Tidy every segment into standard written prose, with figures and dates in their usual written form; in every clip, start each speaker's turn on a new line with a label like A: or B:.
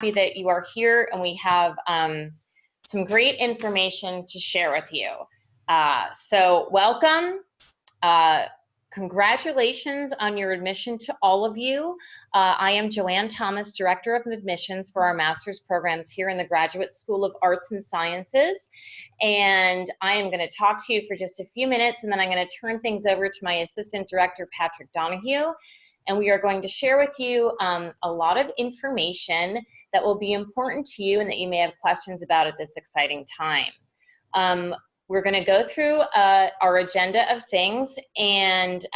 A: that you are here, and we have some great information to share with you. So welcome. Congratulations on your admission to all of you. I am Joanne Thomas, Director of Admissions for our master's programs here in the Graduate School of Arts and Sciences. And I am going to talk to you for just a few minutes, and then I'm going to turn things over to my Assistant Director, Patrick Donahue. And we are going to share with you a lot of information that will be important to you and that you may have questions about at this exciting time. We're going to go through our agenda of things, and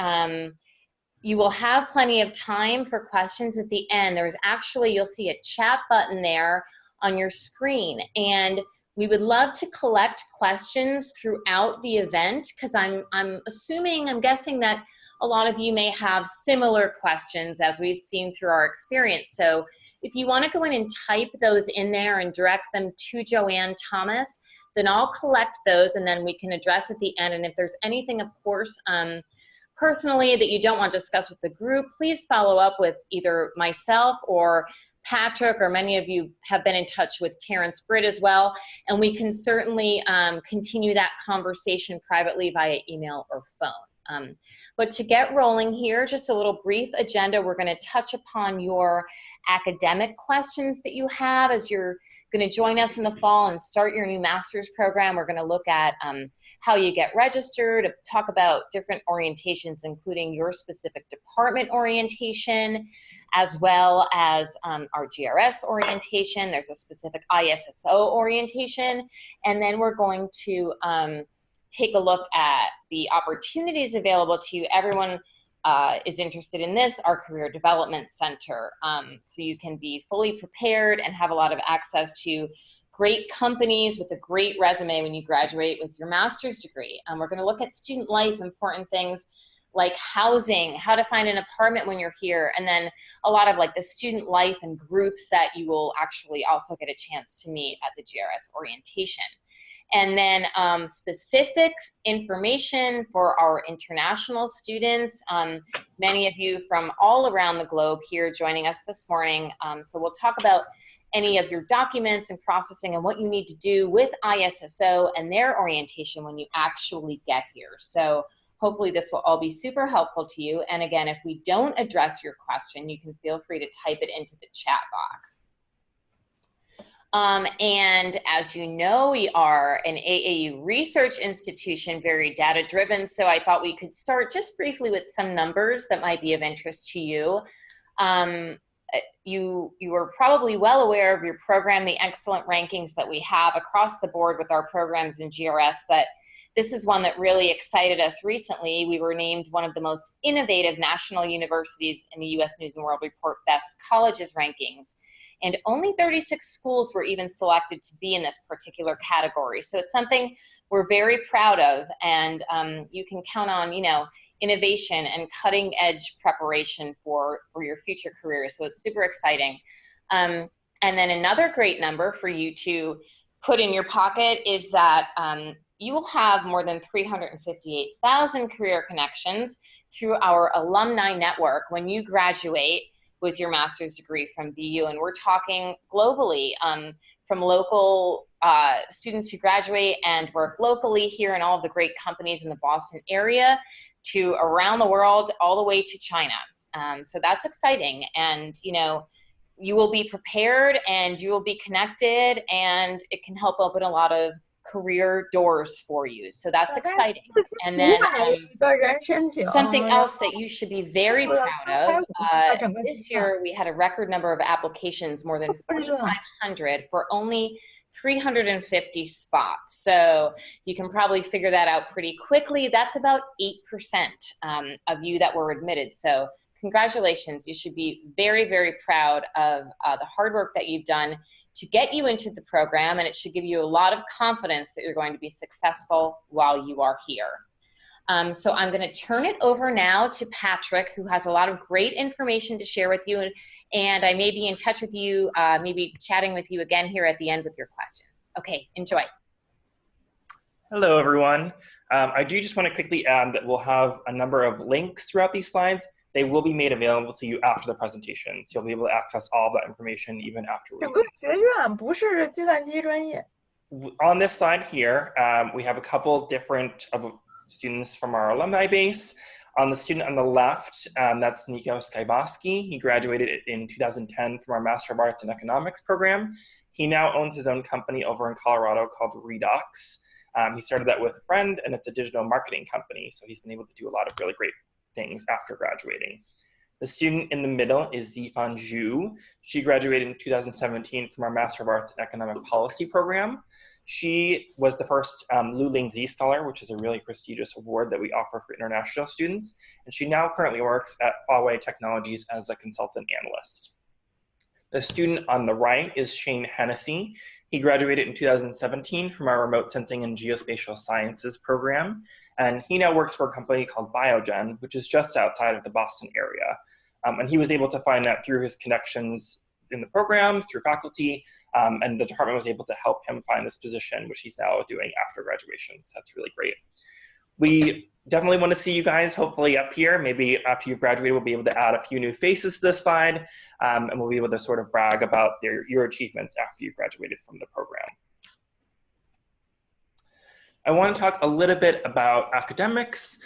A: you will have plenty of time for questions at the end. There's actually, you'll see a chat button there on your screen, and we would love to collect questions throughout the event, because I'm guessing that a lot of you may have similar questions as we've seen through our experience. So if you want to go in and type those in there and direct them to Joanne Thomas, then I'll collect those and then we can address at the end. And if there's anything, of course, personally that you don't want to discuss with the group, please follow up with either myself or Patrick, or many of you have been in touch with Terrence Britt as well. And we can certainly continue that conversation privately via email or phone. But to get rolling here, just a little brief agenda. We're going to touch upon your academic questions that you have as you're going to join us in the fall and start your new master's program. We're going to look at how you get registered, talk about different orientations, including your specific department orientation, as well as our GRS orientation. There's a specific ISSO orientation, and then we're going to take a look at the opportunities available to you. Everyone is interested in this, our Career Development Center. So you can be fully prepared and have a lot of access to great companies with a great resume when you graduate with your master's degree. We're gonna look at student life, important things like housing, how to find an apartment when you're here, and then a lot of like the student life and groups that you will actually also get a chance to meet at the GRS orientation. And then specific information for our international students. Many of you from all around the globe here joining us this morning. So we'll talk about any of your documents and processing and what you need to do with ISSO and their orientation when you actually get here. So hopefully this will all be super helpful to you. And again, if we don't address your question, you can feel free to type it into the chat box. And as you know, we are an AAU research institution, very data-driven, so I thought we could start just briefly with some numbers that might be of interest to you. You are probably well aware of your program, the excellent rankings that we have across the board with our programs in GRS, but this is one that really excited us recently. We were named one of the most innovative national universities in the U.S. News & World Report Best Colleges rankings. And only 36 schools were even selected to be in this particular category. So it's something we're very proud of, and you can count on, innovation and cutting edge preparation for your future careers. So it's super exciting. And then another great number for you to put in your pocket is that you will have more than 358,000 career connections through our alumni network when you graduate with your master's degree from BU. And we're talking globally, from local students who graduate and work locally here in all of the great companies in the Boston area to around the world, all the way to China. So that's exciting. And, you will be prepared and you will be connected, and it can help open a lot of career doors for you. So that's exciting. And then something else that you should be very proud of, this year we had a record number of applications, more than 4,500 for only 350 spots. So you can probably figure that out pretty quickly. That's about 8% of you that were admitted. So congratulations. You should be very, very proud of the hard work that you've done to get you into the program, and it should give you a lot of confidence that you're going to be successful while you are here. So I'm going to turn it over now to Patrick, who has a lot of great information to share with you, and I may be in touch with you, maybe chatting with you again here at the end with your questions. Okay, enjoy.
B: Hello, everyone. I do just want to quickly add that we'll have a number of links throughout these slides they will be made available to you after the presentation. So you'll be able to access all that information even after.
C: 整个学院不是计算机专业。
B: On this slide here, we have a couple different students from our alumni base. On the student on the left, that's Nico Skyboski. He graduated in 2010 from our Master of Arts in Economics program. He now owns his own company over in Colorado called Redox. He started that with a friend, and it's a digital marketing company. So he's been able to do a lot of really great things after graduating. The student in the middle is Zifan Zhu. She graduated in 2017 from our Master of Arts in Economic Policy program. She was the first Lu Ling Z Scholar, which is a really prestigious award that we offer for international students. And she now currently works at Huawei Technologies as a consultant analyst. The student on the right is Shane Hennessy. He graduated in 2017 from our Remote Sensing and Geospatial Sciences program. And he now works for a company called Biogen, which is just outside of the Boston area. And he was able to find that through his connections in the program, through faculty, and the department was able to help him find this position, which he's now doing after graduation. So that's really great. We definitely want to see you guys hopefully up here. Maybe after you've graduated, we'll be able to add a few new faces to this slide, and we'll be able to sort of brag about your achievements after you've graduated from the program. I want to talk a little bit about academics.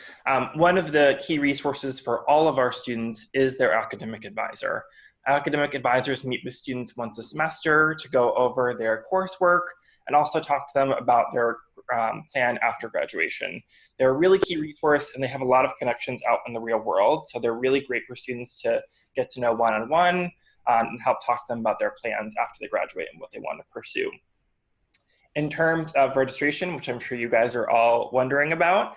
B: One of the key resources for all of our students is their academic advisor. Academic advisors meet with students once a semester to go over their coursework and also talk to them about their plan after graduation. They're a really key resource, and they have a lot of connections out in the real world, so they're really great for students to get to know one-on-one and help talk to them about their plans after they graduate and what they want to pursue. In terms of registration, which I'm sure you guys are all wondering about,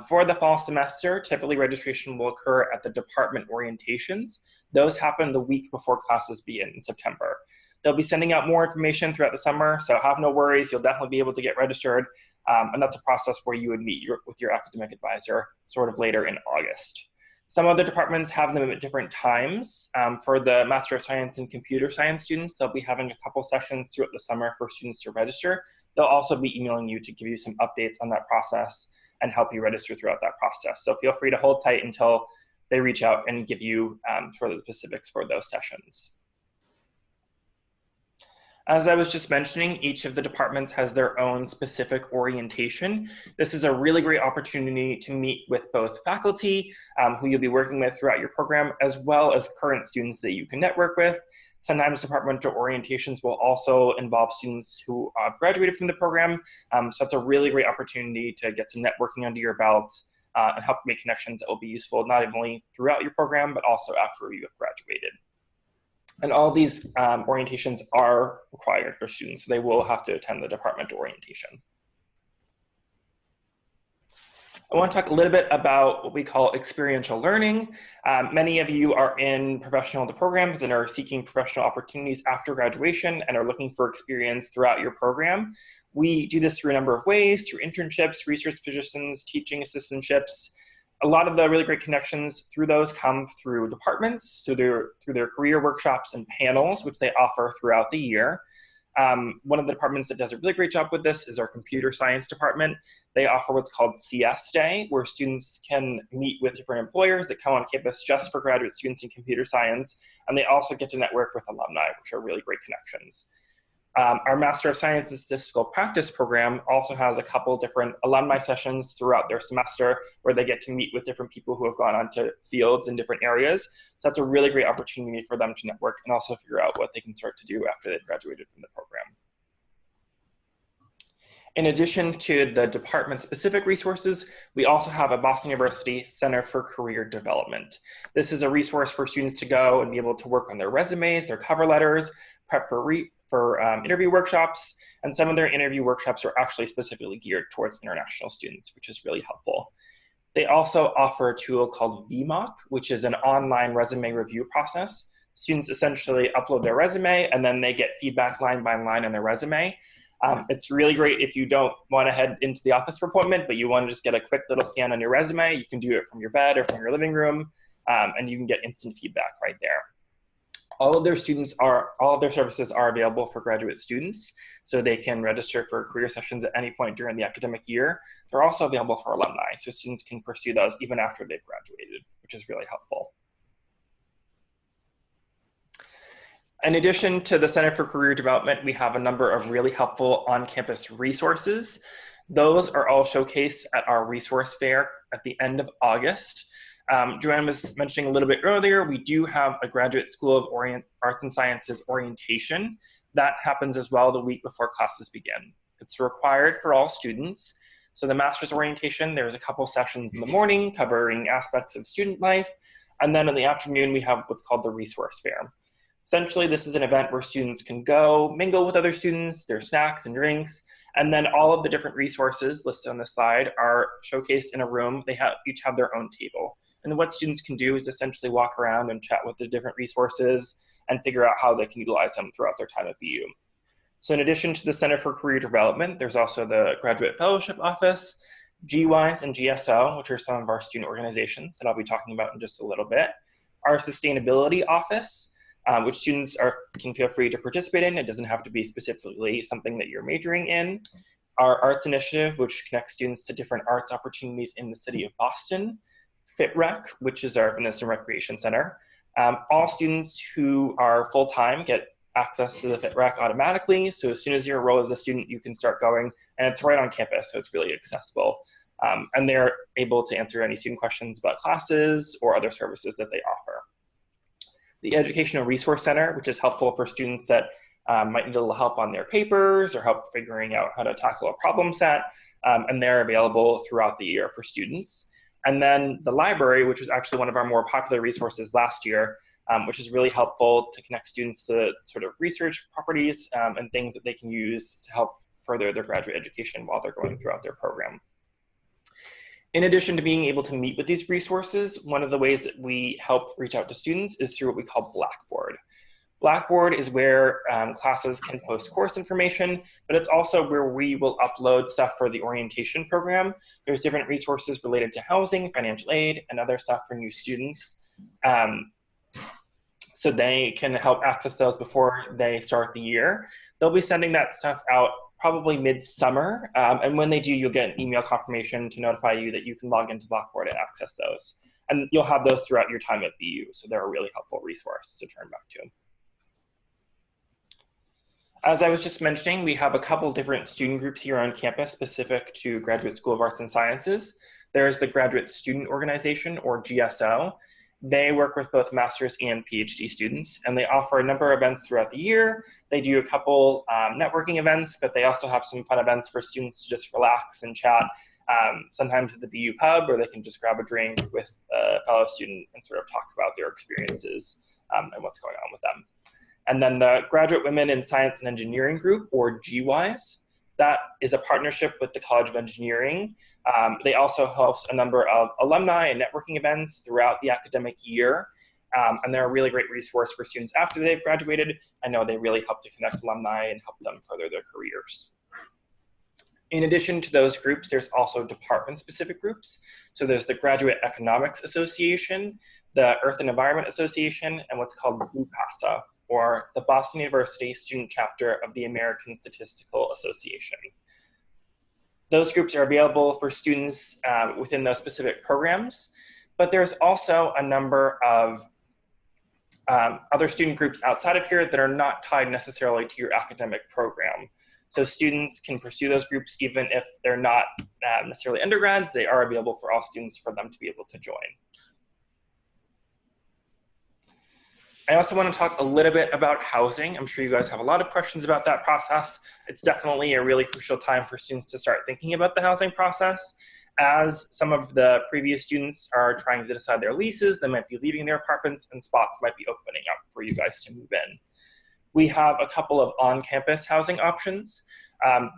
B: for the fall semester, typically registration will occur at the department orientations. Those happen the week before classes begin in September. They'll be sending out more information throughout the summer, so have no worries. You'll definitely be able to get registered, and that's a process where you would meet with your academic advisor sort of later in August. Some other departments have them at different times. For the Master of Science and Computer Science students, they'll be having a couple sessions throughout the summer for students to register. They'll also be emailing you to give you some updates on that process and help you register throughout that process. So feel free to hold tight until they reach out and give you sort of the specifics for those sessions. As I was just mentioning, each of the departments has their own specific orientation. This is a really great opportunity to meet with both faculty who you'll be working with throughout your program, as well as current students that you can network with. Sometimes departmental orientations will also involve students who have graduated from the program. So it's a really great opportunity to get some networking under your belt and help make connections that will be useful not only throughout your program, but also after you have graduated. And all these orientations are required for students, so they will have to attend the departmental orientation. I want to talk a little bit about what we call experiential learning. Many of you are in professional programs and are seeking professional opportunities after graduation and are looking for experience throughout your program. We do this through a number of ways, through internships, research positions, teaching assistantships. A lot of the really great connections through those come through departments, so through their career workshops and panels, which they offer throughout the year. One of the departments that does a really great job with this is our computer science department. They offer what's called CS Day, where students can meet with different employers that come on campus just for graduate students in computer science, and they also get to network with alumni, which are really great connections. Our Master of Science and Statistical Practice program also has a couple different alumni sessions throughout their semester where they get to meet with different people who have gone on to fields in different areas. So that's a really great opportunity for them to network and also figure out what they can start to do after they've graduated from the program. In addition to the department-specific resources, we also have a Boston University Center for Career Development. This is a resource for students to go and be able to work on their resumes, their cover letters, prep for interview workshops, and some of their interview workshops are actually specifically geared towards international students, which is really helpful. They also offer a tool called VMock, which is an online resume review process. Students essentially upload their resume, and then they get feedback line by line on their resume. It's really great if you don't want to head into the office for appointment, but you want to just get a quick little scan on your resume. You can do it from your bed or from your living room, and you can get instant feedback right there. All of their services are available for graduate students, so they can register for career sessions at any point during the academic year. They're also available for alumni, so students can pursue those even after they've graduated, which is really helpful. In addition to the Center for Career Development, we have a number of really helpful on-campus resources. Those are all showcased at our resource fair at the end of August. Joanne was mentioning a little bit earlier, we do have a Graduate School of Arts and Sciences orientation. That happens as well the week before classes begin. It's required for all students. So the master's orientation, there's a couple sessions in the morning covering aspects of student life. And then in the afternoon, we have what's called the resource fair. Essentially, this is an event where students can go mingle with other students, there's snacks and drinks, and then all of the different resources listed on the slide are showcased in a room. They each have their own table. And what students can do is essentially walk around and chat with the different resources and figure out how they can utilize them throughout their time at BU. So in addition to the Center for Career Development, there's also the Graduate Fellowship Office, GWISE and GSO, which are some of our student organizations that I'll be talking about in just a little bit. Our Sustainability Office, which students can feel free to participate in. It doesn't have to be specifically something that you're majoring in. Our Arts Initiative, which connects students to different arts opportunities in the city of Boston. FitRec, which is our fitness and recreation center. All students who are full-time get access to the FitRec automatically. So as soon as you're enrolled as a student, you can start going, and it's right on campus, so it's really accessible. And they're able to answer any student questions about classes or other services that they offer. The Educational Resource Center, which is helpful for students that might need a little help on their papers or help figuring out how to tackle a problem set, and they're available throughout the year for students. And then the library, which was actually one of our more popular resources last year, which is really helpful to connect students to sort of research properties and things that they can use to help further their graduate education while they're going throughout their program. In addition to being able to meet with these resources, one of the ways that we help reach out to students is through what we call Blackboard. Blackboard is where classes can post course information, but it's also where we will upload stuff for the orientation program. There's different resources related to housing, financial aid, and other stuff for new students. So they can help access those before they start the year. They'll be sending that stuff out probably mid-summer, and when they do, you'll get an email confirmation to notify you that you can log into Blackboard and access those. And you'll have those throughout your time at BU, so they're a really helpful resource to turn back to. As I was just mentioning, we have a couple different student groups here on campus specific to Graduate School of Arts and Sciences. There's the Graduate Student Organization, or GSO. They work with both master's and PhD students, and they offer a number of events throughout the year. They do a couple networking events, but they also have some fun events for students to just relax and chat, sometimes at the BU pub, or they can just grab a drink with a fellow student and sort of talk about their experiences and what's going on with them. And then the Graduate Women in Science and Engineering Group, or GWISE, that is a partnership with the College of Engineering. They also host a number of alumni and networking events throughout the academic year. And they're a really great resource for students after they've graduated. I know they really help to connect alumni and help them further their careers. In addition to those groups, there's also department-specific groups. So there's the Graduate Economics Association, the Earth and Environment Association, and what's called BUPASA, or the Boston University Student Chapter of the American Statistical Association. Those groups are available for students within those specific programs, but there's also a number of other student groups outside of here that are not tied necessarily to your academic program. So students can pursue those groups even if they're not necessarily undergrads. They are available for all students for them to be able to join. I also want to talk a little bit about housing. I'm sure you guys have a lot of questions about that process. It's definitely a really crucial time for students to start thinking about the housing process. As some of the previous students are trying to decide their leases, they might be leaving their apartments and spots might be opening up for you guys to move in. We have a couple of on-campus housing options.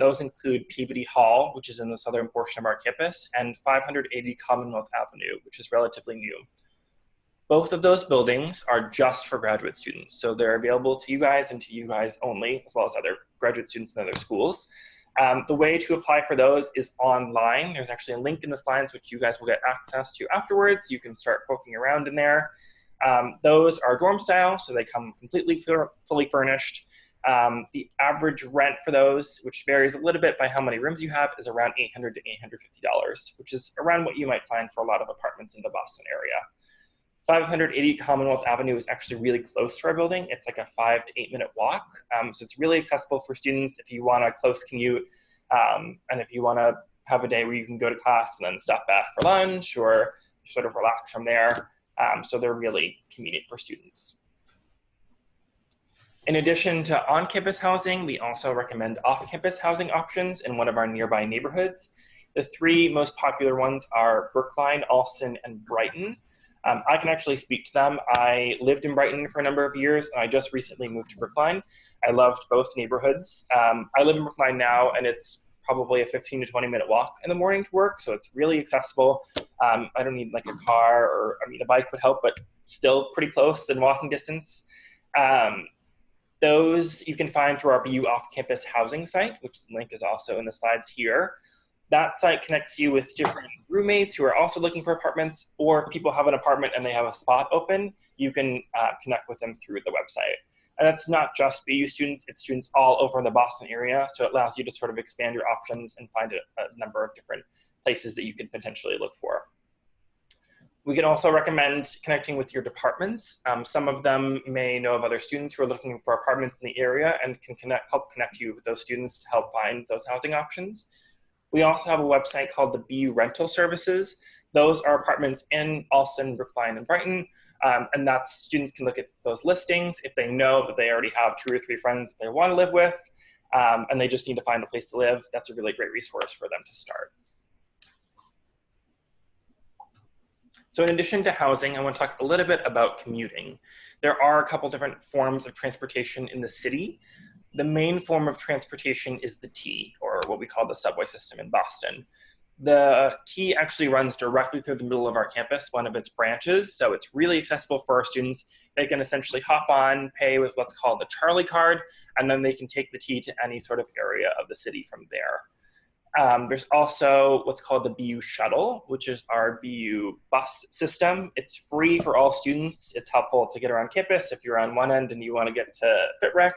B: Those include Peabody Hall, which is in the southern portion of our campus, and 580 Commonwealth Avenue, which is relatively new. Both of those buildings are just for graduate students. So they're available to you guys and to you guys only, as well as other graduate students in other schools. The way to apply for those is online. There's actually a link in the slides which you guys will get access to afterwards. You can start poking around in there. Those are dorm style, so they come completely fully furnished. The average rent for those, which varies a little bit by how many rooms you have, is around $800 to $850, which is around what you might find for a lot of apartments in the Boston area. 580 Commonwealth Avenue is actually really close to our building. It's like a 5 to 8 minute walk. So it's really accessible for students if you want a close commute, and if you want to have a day where you can go to class and then stop back for lunch or sort of relax from there. So they're really convenient for students. In addition to on-campus housing, we also recommend off-campus housing options in one of our nearby neighborhoods. The three most popular ones are Brookline, Allston, and Brighton. I can actually speak to them. I lived in Brighton for a number of years, and I just recently moved to Brookline. I loved both neighborhoods. I live in Brookline now, and it's probably a 15 to 20 minute walk in the morning to work, so it's really accessible. I don't need like a car, or I mean a bike would help, but still pretty close in walking distance. Those you can find through our BU off-campus housing site, which the link is also in the slides here. That site connects you with different roommates who are also looking for apartments, or if people have an apartment and they have a spot open, you can connect with them through the website. And that's not just BU students, it's students all over the Boston area, so it allows you to sort of expand your options and find a number of different places that you could potentially look for. We can also recommend connecting with your departments. Some of them may know of other students who are looking for apartments in the area and can help connect you with those students to help find those housing options. We also have a website called the BU Rental Services. Those are apartments in Allston, Brookline, and Brighton, and that's students can look at those listings if they know that they already have 2 or 3 friends that they want to live with, and they just need to find a place to live. That's a really great resource for them to start. So in addition to housing, I want to talk a little bit about commuting. There are a couple different forms of transportation in the city. The main form of transportation is the T, or what we call the subway system in Boston. The T actually runs directly through the middle of our campus, one of its branches, so it's really accessible for our students. They can essentially hop on, pay with what's called the Charlie card, and then they can take the T to any sort of area of the city from there. There's also what's called the BU Shuttle, which is our BU bus system. It's free for all students. It's helpful to get around campus if you're on one end and you want to get to FitRec,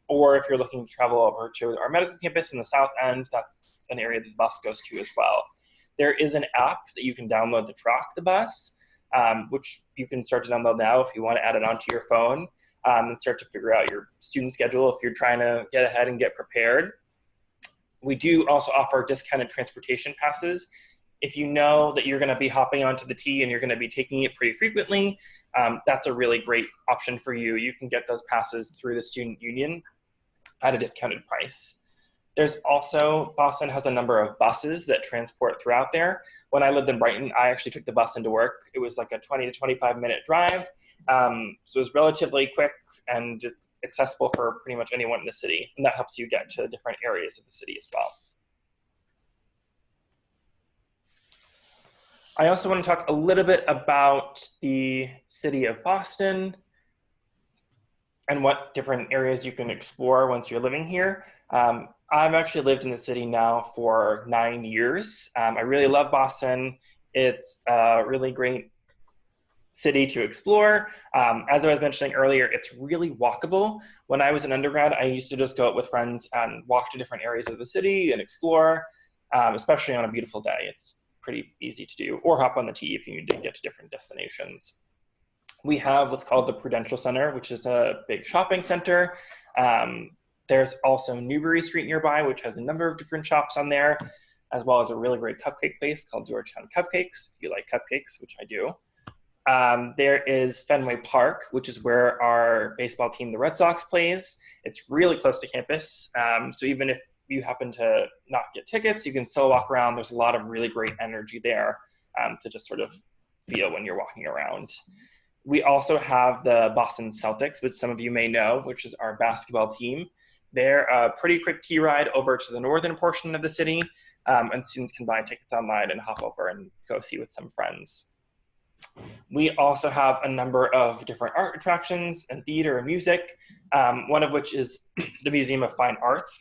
B: or if you're looking to travel over to our medical campus in the south end, that's an area that the bus goes to as well. There is an app that you can download to track the bus, which you can start to download now if you want to add it onto your phone, and start to figure out your student schedule if you're trying to get ahead and get prepared. We do also offer discounted transportation passes. If you know that you're going to be hopping onto the T and you're going to be taking it pretty frequently, that's a really great option for you. You can get those passes through the student union at a discounted price. There's also, Boston has a number of buses that transport throughout there. When I lived in Brighton, I actually took the bus into work. It was like a 20 to 25 minute drive. So it was relatively quick and just accessible for pretty much anyone in the city. And that helps you get to different areas of the city as well. I also want to talk a little bit about the city of Boston and what different areas you can explore once you're living here. I've actually lived in the city now for 9 years. I really love Boston. It's a really great city to explore. As I was mentioning earlier, it's really walkable. When I was an undergrad, I used to just go out with friends and walk to different areas of the city and explore, especially on a beautiful day. It's pretty easy to do, or hop on the T if you need to get to different destinations. We have what's called the Prudential Center, which is a big shopping center. There's also Newbury Street nearby, which has a number of different shops on there, as well as a really great cupcake place called Georgetown Cupcakes, if you like cupcakes, which I do. There is Fenway Park, which is where our baseball team, the Red Sox, plays. It's really close to campus, so even if you happen to not get tickets, you can still walk around. There's a lot of really great energy there to just sort of feel when you're walking around. We also have the Boston Celtics, which some of you may know, which is our basketball team. They're a pretty quick T ride over to the northern portion of the city, and students can buy tickets online and hop over and go see with some friends. We also have a number of different art attractions and theater and music, one of which is the Museum of Fine Arts,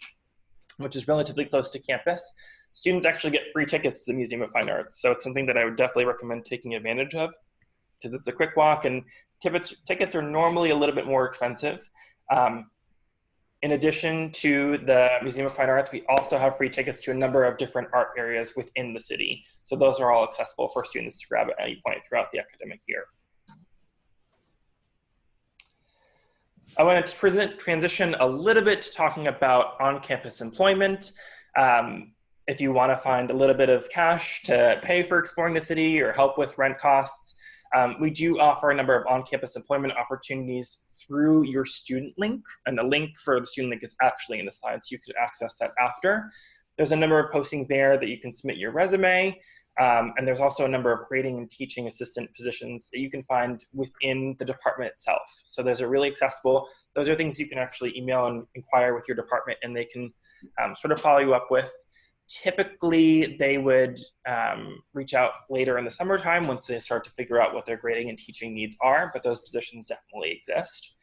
B: which is relatively close to campus. Students actually get free tickets to the Museum of Fine Arts, so it's something that I would definitely recommend taking advantage of, because it's a quick walk and tickets are normally a little bit more expensive. In addition to the Museum of Fine Arts, we also have free tickets to a number of different art areas within the city. So those are all accessible for students to grab at any point throughout the academic year. I want to transition a little bit to talking about on-campus employment. If you want to find a little bit of cash to pay for exploring the city or help with rent costs, we do offer a number of on-campus employment opportunities through your student link, and the link for the student link is actually in the slides. You could access that after. There's a number of postings there that you can submit your resume, and there's also a number of grading and teaching assistant positions that you can find within the department itself. So those are really accessible. Those are things you can actually email and inquire with your department, and they can sort of follow you up with. Typically, they would reach out later in the summertime once they start to figure out what their grading and teaching needs are, but those positions definitely exist.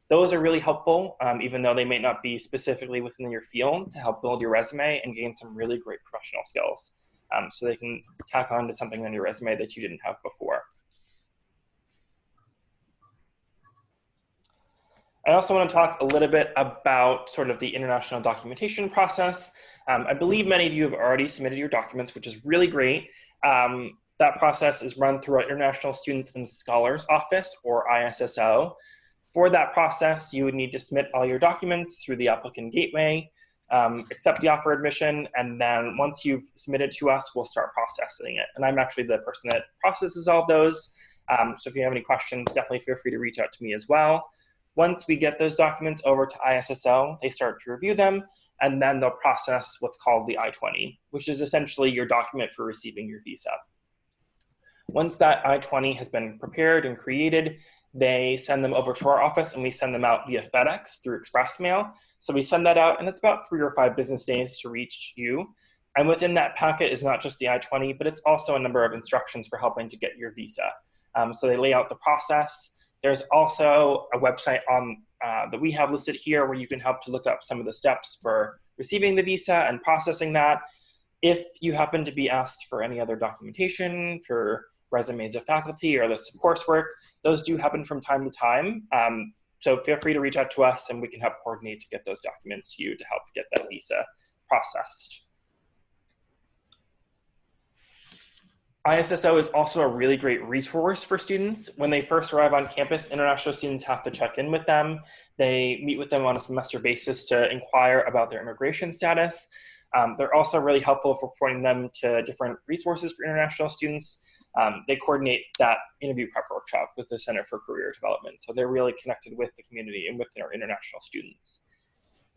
B: Those are really helpful, even though they may not be specifically within your field, to help build your resume and gain some really great professional skills. So they can tack on to something on your resume that you didn't have before. I also want to talk a little bit about sort of the international documentation process. I believe many of you have already submitted your documents, which is really great. That process is run through our International Students and Scholars Office, or ISSO. For that process, you would need to submit all your documents through the applicant gateway, accept the offer admission, and then once you've submitted to us, we'll start processing it. And I'm actually the person that processes all of those. So if you have any questions, definitely feel free to reach out to me as well. Once we get those documents over to ISSO, they start to review them, and then they'll process what's called the I-20, which is essentially your document for receiving your visa. Once that I-20 has been prepared and created, they send them over to our office, and we send them out via FedEx through Express Mail. So we send that out, and it's about 3 or 5 business days to reach you. And within that packet is not just the I-20, but it's also a number of instructions for helping to get your visa. So they lay out the process. There's also a website on that we have listed here where you can help to look up some of the steps for receiving the visa and processing that. If you happen to be asked for any other documentation, for resumes of faculty or lists of coursework, those do happen from time to time. So feel free to reach out to us, and we can help coordinate to get those documents to you to help get that visa processed. ISSO is also a really great resource for students. When they first arrive on campus, international students have to check in with them. They meet with them on a semester basis to inquire about their immigration status. They're also really helpful for pointing them to different resources for international students. They coordinate that interview prep workshop with the Center for Career Development. So they're really connected with the community and with their international students.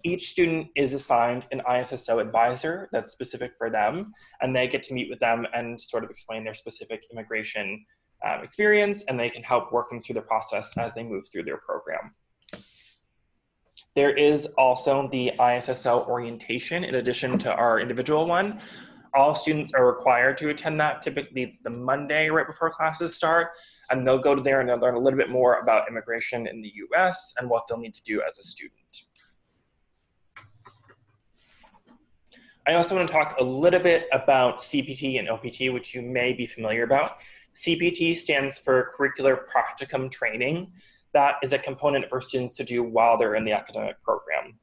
B: Each student is assigned an ISSO advisor that's specific for them, and they get to meet with them and sort of explain their specific immigration experience, and they can help work them through the process as they move through their program. There is also the ISSO orientation in addition to our individual one. All students are required to attend that. Typically, it's the Monday right before classes start, and they'll go to there and they'll learn a little bit more about immigration in the US and what they'll need to do as a student. I also want to talk a little bit about CPT and OPT, which you may be familiar about. CPT stands for Curricular Practicum Training. That is a component for students to do while they're in the academic program.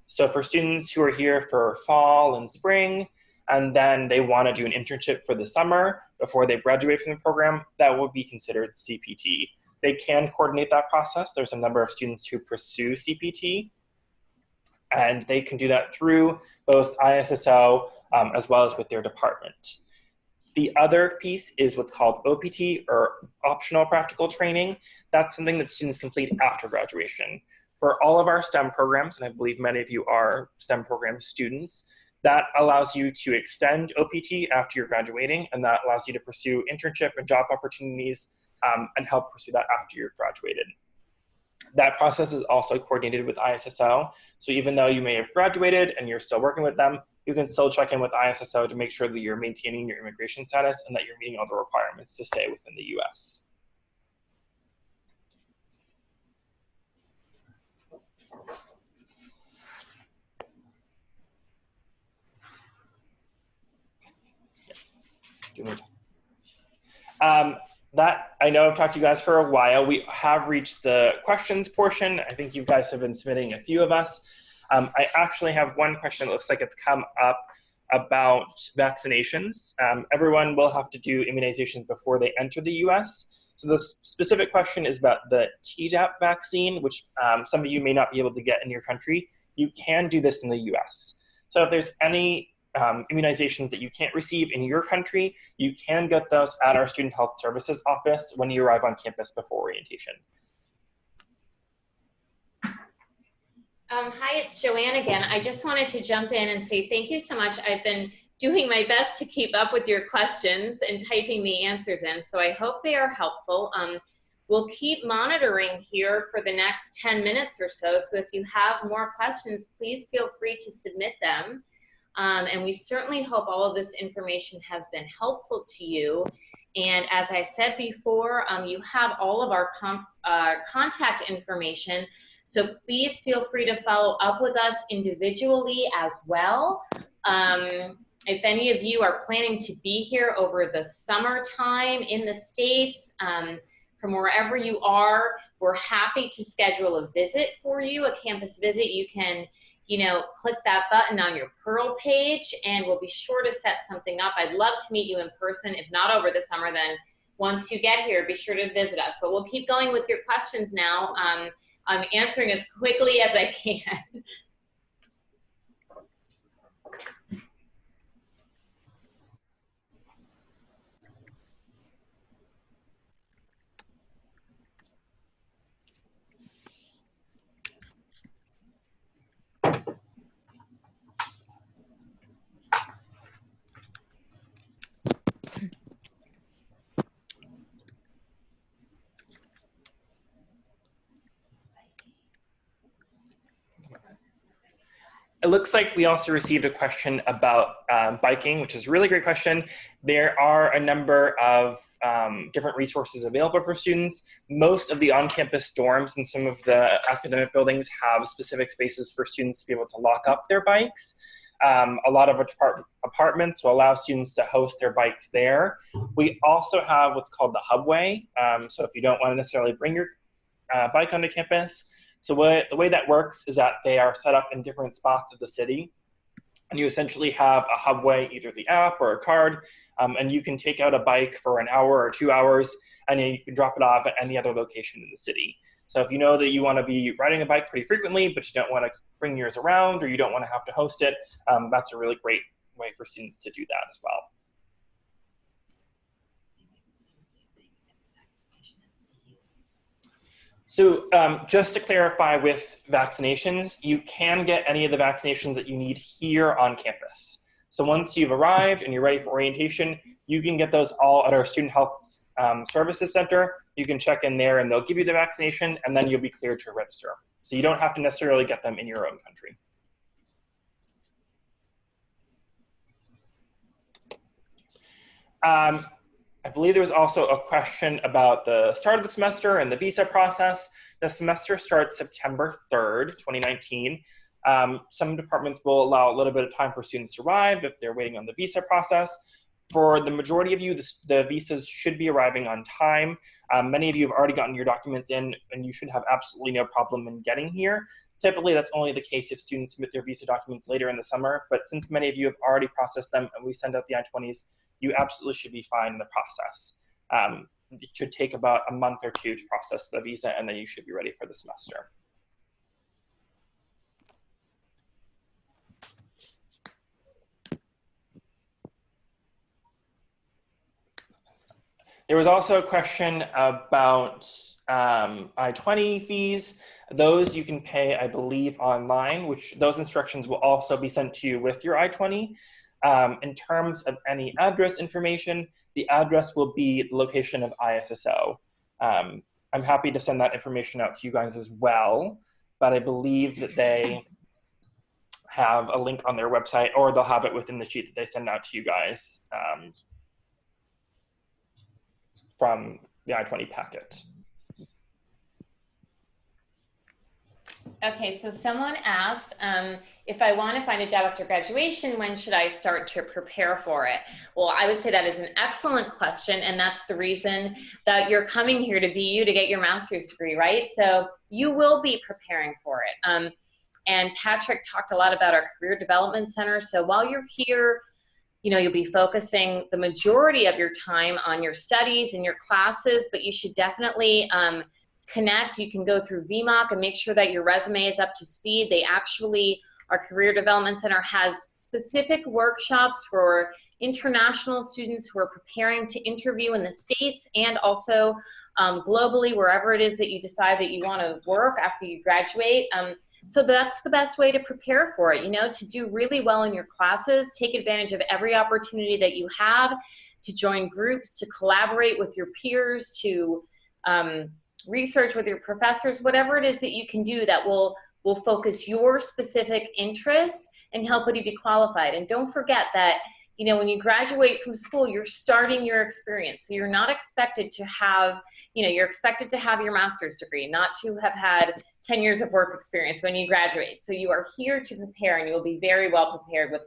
B: So for students who are here for fall and spring, and then they want to do an internship for the summer before they graduate from the program, that will be considered CPT. They can coordinate that process. There's a number of students who pursue CPT, and they can do that through both ISSO as well as with their department. The other piece is what's called OPT, or Optional Practical Training. That's something that students complete after graduation. For all of our STEM programs, and I believe many of you are STEM program students, that allows you to extend OPT after you're graduating, and that allows you to pursue internship and job opportunities and help pursue that after you're graduated. That process is also coordinated with ISSO. So even though you may have graduated and you're still working with them, you can still check in with ISSO to make sure that you're maintaining your immigration status and that you're meeting all the requirements to stay within the US. That, I know I've talked to you guys for a while. We have reached the questions portion. I think you guys have been submitting a few of us. I actually have one question that looks like it's come up about vaccinations. Everyone will have to do immunizations before they enter the US. So the specific question is about the Tdap vaccine, which some of you may not be able to get in your country. You can do this in the US. So if there's any immunizations that you can't receive in your country, you can get those at our Student Health Services office when you arrive on campus before orientation.
A: Hi, it's Joanne again. I just wanted to jump in and say thank you so much. I've been doing my best to keep up with your questions and typing the answers in, so I hope they are helpful. We'll keep monitoring here for the next 10 minutes or so, so if you have more questions, please feel free to submit them. And we certainly hope all of this information has been helpful to you. And as I said before, you have all of our contact information, so please feel free to follow up with us individually as well. If any of you are planning to be here over the summertime in the States, from wherever you are, we're happy to schedule a visit for you, a campus visit. You can, click that button on your Pearl page and we'll be sure to set something up. I'd love to meet you in person. If not over the summer, then once you get here, be sure to visit us. But we'll keep going with your questions now. I'm answering as quickly as I can.
B: It looks like we also received a question about biking, which is a really great question. There are a number of different resources available for students. Most of the on-campus dorms and some of the academic buildings have specific spaces for students to be able to lock up their bikes. A lot of apartments will allow students to host their bikes there. We also have what's called the Hubway. So if you don't want to necessarily bring your bike onto campus, so the way that works is that they are set up in different spots of the city, and you essentially have a Hubway, either the app or a card, and you can take out a bike for an hour or 2 hours, and then you can drop it off at any other location in the city. So if you know that you want to be riding a bike pretty frequently, but you don't want to bring yours around, or you don't want to have to host it, that's a really great way for students to do that as well. So just to clarify with vaccinations, you can get any of the vaccinations that you need here on campus. So once you've arrived and you're ready for orientation, you can get those all at our Student Health Services Center. You can check in there and they'll give you the vaccination, and then you'll be cleared to register. So you don't have to necessarily get them in your own country. I believe there was also a question about the start of the semester and the visa process. The semester starts September 3rd, 2019. Some departments will allow a little bit of time for students to arrive if they're waiting on the visa process. For the majority of you, the visas should be arriving on time. Many of you have already gotten your documents in, and you should have absolutely no problem in getting here. Typically, that's only the case if students submit their visa documents later in the summer, but since many of you have already processed them and we send out the I-20s, you absolutely should be fine in the process. It should take about a month or two to process the visa, and then you should be ready for the semester. There was also a question about I-20 fees. Those you can pay, I believe, online, which those instructions will also be sent to you with your I-20. In terms of any address information, the address will be the location of ISSO. I'm happy to send that information out to you guys as well, but I believe that they have a link on their website, or they'll have it within the sheet that they send out to you guys from the I-20 packet.
A: Okay, so someone asked, if I want to find a job after graduation, when should I start to prepare for it? Well, I would say that is an excellent question, and that's the reason that you're coming here to BU to get your master's degree, right? So you will be preparing for it. And Patrick talked a lot about our Career Development Center. So while you're here, you'll be focusing the majority of your time on your studies and your classes, but you should definitely connect. You can go through VMOC and make sure that your resume is up to speed. They actually, our Career Development Center has specific workshops for international students who are preparing to interview in the States and also globally, wherever it is that you decide that you want to work after you graduate. So that's the best way to prepare for it, to do really well in your classes, take advantage of every opportunity that you have to join groups, to collaborate with your peers, to research with your professors, whatever it is that you can do that will focus your specific interests and help you to be qualified. And don't forget that, when you graduate from school, you're starting your experience. So you're not expected to have, you're expected to have your master's degree, not to have had 10 years of work experience when you graduate. So you are here to prepare, and you'll be very well prepared with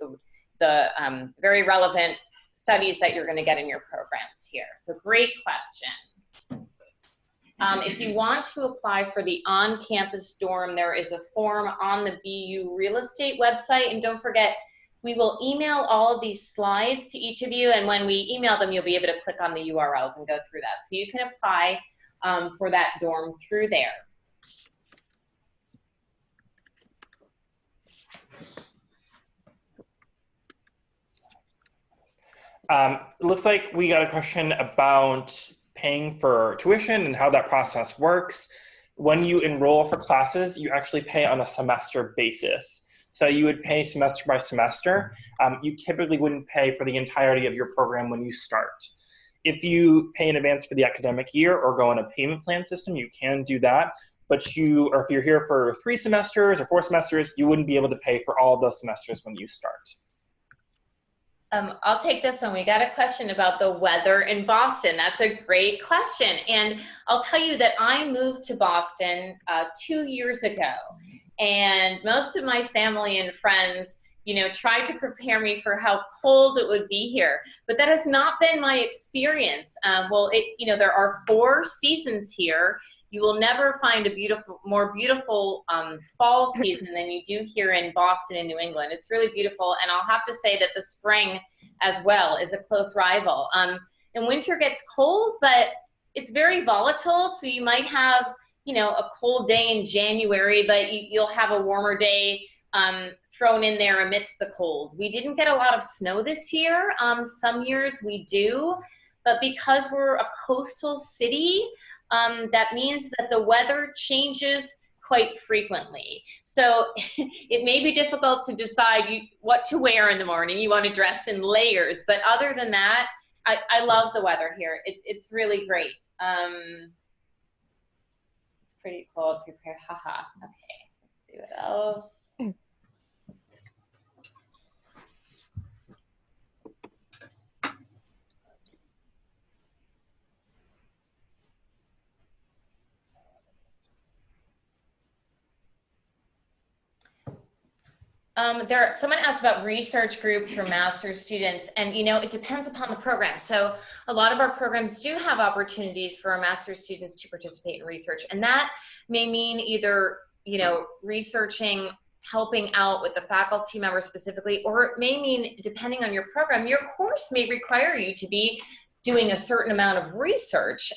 A: the very relevant studies that you're going to get in your programs here. So great question. If you want to apply for the on-campus dorm, there is a form on the BU Real Estate website. And don't forget, we will email all of these slides to each of you. And when we email them, you'll be able to click on the URLs and go through that. So you can apply for that dorm through there.
B: It looks like we got a question about paying for tuition and how that process works. When you enroll for classes, you actually pay on a semester basis. So you would pay semester by semester. You typically wouldn't pay for the entirety of your program when you start. If you pay in advance for the academic year or go on a payment plan system, you can do that. But if you're here for 3 semesters or 4 semesters, you wouldn't be able to pay for all of those semesters when you start.
A: I'll take this one. We got a question about the weather in Boston. That's a great question. And I'll tell you that I moved to Boston 2 years ago. And most of my family and friends, tried to prepare me for how cold it would be here. But that has not been my experience. There are 4 seasons here. You will never find a more beautiful fall season than you do here in Boston and New England. It's really beautiful, and I'll have to say that the spring as well is a close rival. And winter gets cold, but it's very volatile, so you might have, a cold day in January, but you'll have a warmer day thrown in there amidst the cold. We didn't get a lot of snow this year. Some years we do, but because we're a coastal city, that means that the weather changes quite frequently. So it may be difficult to decide what to wear in the morning. You want to dress in layers, but other than that, I love the weather here. It's really great. It's pretty cold, prepared, haha. Okay, let's see what else. Someone asked about research groups for master's students, and it depends upon the program. So a lot of our programs do have opportunities for our master's students to participate in research, and that may mean either researching, helping out with the faculty member specifically, or it may mean, depending on your program, your course may require you to be doing a certain amount of research.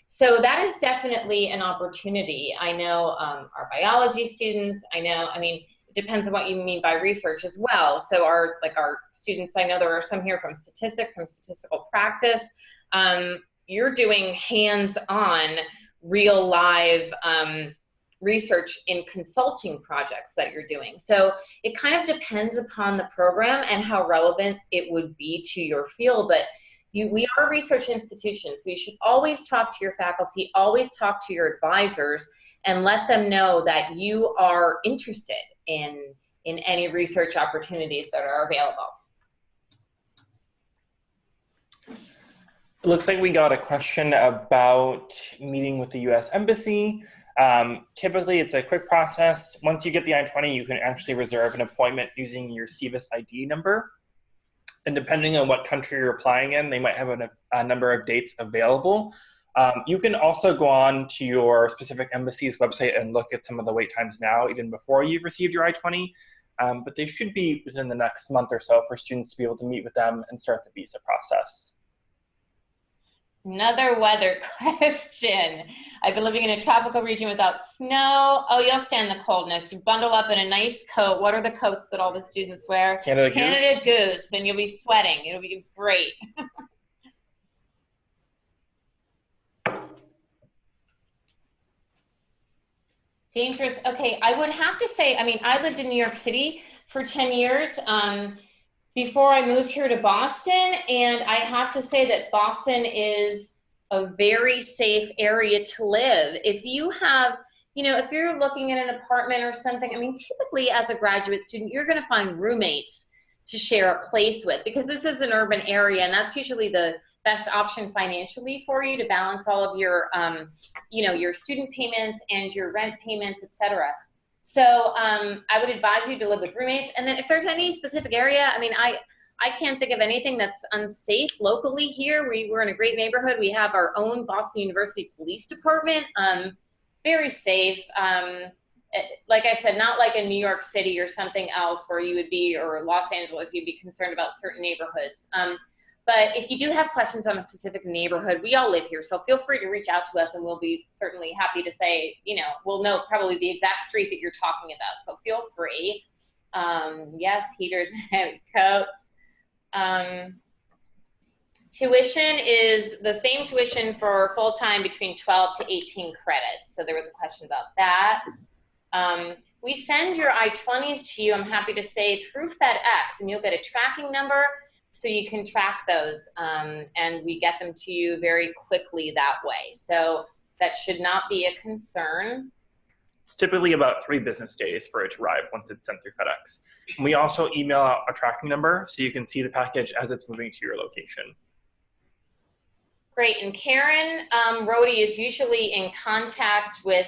A: So that is definitely an opportunity. I know our biology students, it depends on what you mean by research as well. So our students, I know there are some here from statistics, from statistical practice. You're doing hands-on, real live research in consulting projects that you're doing. So it kind of depends upon the program and how relevant it would be to your field. But we are a research institution, so you should always talk to your faculty, always talk to your advisors, and let them know that you are interested in any research opportunities that are available.
B: It looks like we got a question about meeting with the U.S. Embassy. Typically, it's a quick process. Once you get the I-20, you can actually reserve an appointment using your SEVIS ID number. And depending on what country you're applying in, they might have a number of dates available. You can also go on to your specific embassy's website and look at some of the wait times now, even before you've received your I-20. but they should be within the next month or so for students to be able to meet with them and start the visa process.
A: Another weather question. I've been living in a tropical region without snow. Oh, you'll stand the coldness. You bundle up in a nice coat. What are the coats that all the students wear?
B: Canada
A: Goose, and you'll be sweating. It'll be great. Dangerous. Okay, I would have to say, I mean, I lived in New York City for 10 years before I moved here to Boston, and I have to say that Boston is a very safe area to live. If you have, you know, if you're looking at an apartment or something, I mean, typically as a graduate student, you're gonna find roommates to share a place with, because this is an urban area, and that's usually the best option financially for you to balance all of your, you know, your student payments and your rent payments, etc. So I would advise you to live with roommates. And then if there's any specific area, I mean, I can't think of anything that's unsafe locally here. We're in a great neighborhood. We have our own Boston University Police Department, very safe. Like I said, not like in New York City or something else where you would be, or Los Angeles, you'd be concerned about certain neighborhoods. But if you do have questions on a specific neighborhood, we all live here, so feel free to reach out to us, and we'll be certainly happy to say, you know, we'll know probably the exact street that you're talking about, so feel free. Yes, heaters and coats. Tuition is the same tuition for full-time between 12 to 18 credits, so there was a question about that. We send your I-20s to you, I'm happy to say, through FedEx, and you'll get a tracking number, so you can track those, and we get them to you very quickly that way. So that should not be a concern.
B: It's typically about 3 business days for it to arrive once it's sent through FedEx. And we also email out a tracking number so you can see the package as it's moving to your location.
A: Great, and Karen Rohde is usually in contact with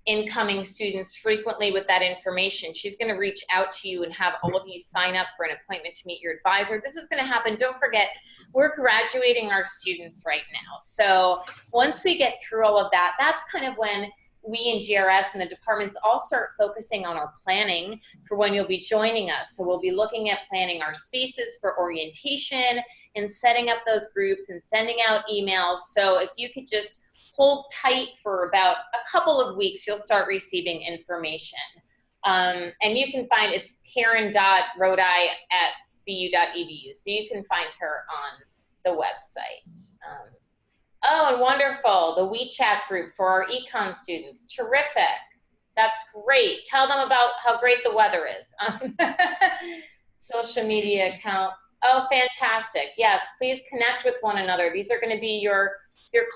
A: incoming students frequently with that information. She's going to reach out to you and have all of you sign up for an appointment to meet your advisor. This is going to happen. Don't forget, we're graduating our students right now. So once we get through all of that, that's kind of when we in GRS and the departments all start focusing on our planning for when you'll be joining us. So we'll be looking at planning our spaces for orientation and setting up those groups and sending out emails. So if you could just hold tight for about a couple of weeks, you'll start receiving information. And you can find, it's karen.rohde@bu.edu. So you can find her on the website. Oh, and wonderful, the WeChat group for our econ students. Terrific. That's great. Tell them about how great the weather is. Social media account. Oh, fantastic. Yes, please connect with one another. These are going to be your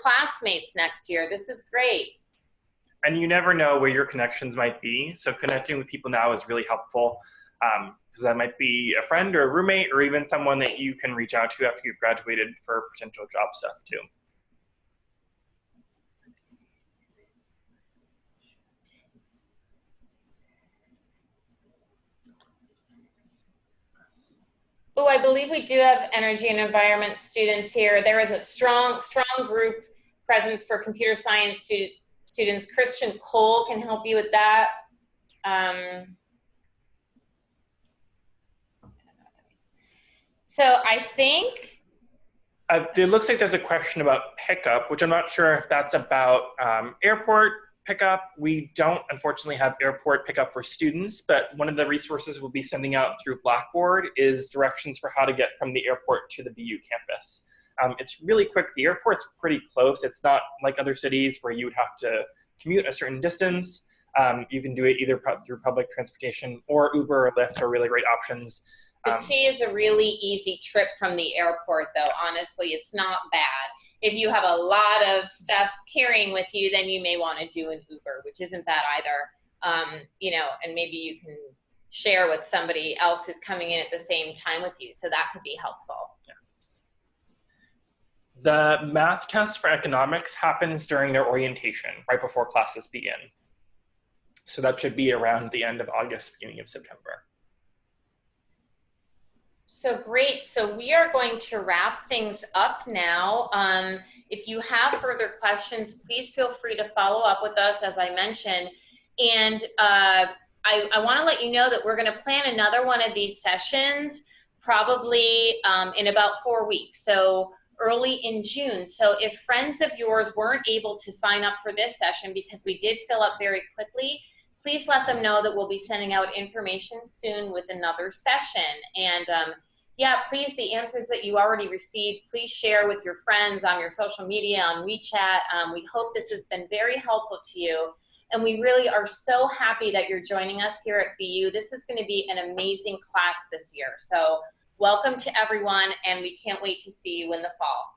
A: classmates next year. This is great.
B: And you never know where your connections might be. So connecting with people now is really helpful, because that might be a friend or a roommate or even someone that you can reach out to after you've graduated for potential job stuff too.
A: Oh, I believe we do have energy and environment students here. There is a strong group presence for computer science students. Christian Cole can help you with that. So I think
B: it looks like there's a question about pickup, which I'm not sure if that's about airport pickup. We don't, unfortunately, have airport pickup for students, but one of the resources we'll be sending out through Blackboard is directions for how to get from the airport to the BU campus. It's really quick. The airport's pretty close. It's not like other cities where you would have to commute a certain distance. You can do it either through public transportation, or Uber or Lyft are really great options.
A: The T is a really easy trip from the airport, though. Honestly, it's not bad. If you have a lot of stuff carrying with you, then you may want to do an Uber, which isn't bad either. You know, and maybe you can share with somebody else who's coming in at the same time with you. So that could be helpful.
B: Yes. The math test for economics happens during their orientation, right before classes begin. So that should be around the end of August, beginning of September.
A: So great. So we are going to wrap things up now. If you have further questions, please feel free to follow up with us, as I mentioned. And I I want to let you know that we're going to plan another one of these sessions probably in about 4 weeks, so early in June. So if friends of yours weren't able to sign up for this session because we did fill up very quickly, please let them know that we'll be sending out information soon with another session. And yeah, please, the answers that you already received, please share with your friends on your social media, on WeChat. We hope this has been very helpful to you. And we really are so happy that you're joining us here at BU. This is going to be an amazing class this year. So welcome to everyone, and we can't wait to see you in the fall.